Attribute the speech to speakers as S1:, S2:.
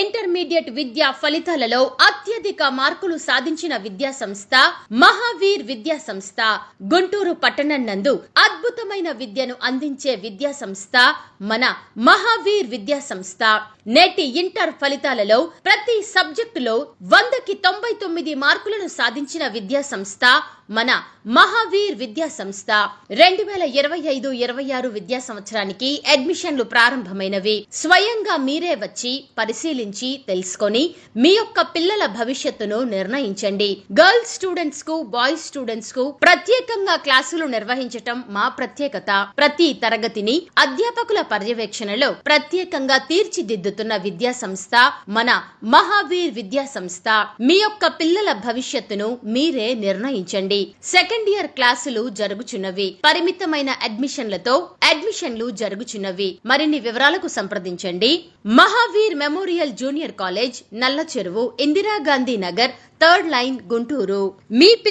S1: Intermediate విద్యా ఫలితాలలో అత్యధిక మార్కులు సాధించిన విద్యా సంస్థ మహావీర్ విద్యా సంస్థ. గుంటూరు పట్టణం నందు అద్భుతమైన విద్యను అందించే విద్యా సంస్థ మన మహావీర్ విద్యా సంస్థ. నేటి ఇంటర్ ఫలితాలలో ప్రతి సబ్జెక్టులో 100కి 99 మార్కులను సాధించిన విద్యా సంస్థ మన మహావీర్ విద్యా సంస్థ. 2025-26 విద్యా సంవత్సరానికి అడ్మిషన్లు ప్రారంభమైనవి. స్వయంగా మీరే వచ్చి పరిశీలించి తెలుసుకొని మీ యొక్క పిల్లల భవిష్యత్తును నిర్ణయించండి. గర్ల్స్ స్టూడెంట్స్ కు, బాయ్స్ స్టూడెంట్స్ కు ప్రత్యేకంగా క్లాసులు నిర్వహించటం మా ప్రత్యేకత. ప్రతి తరగతిని అధ్యాపకుల పర్యవేక్షణలో ప్రత్యేకంగా తీర్చిదిద్దుతున్న విద్యా సంస్థ మన మహావీర్ విద్యా సంస్థ. మీ యొక్క పిల్లల భవిష్యత్తును మీరే నిర్ణయించండి. సెకండ్ ఇయర్ క్లాసులు జరుగుచున్నవి. పరిమితమైన అడ్మిషన్లు జరుగుచున్నవి. మరిన్ని వివరాలకు సంప్రదించండి. మహావీర్ మెమోరియల్ జూనియర్ కాలేజ్, నల్ల చెరువు, ఇందిరాగాంధీ నగర్, 3rd లైన్, గుంటూరు. మీ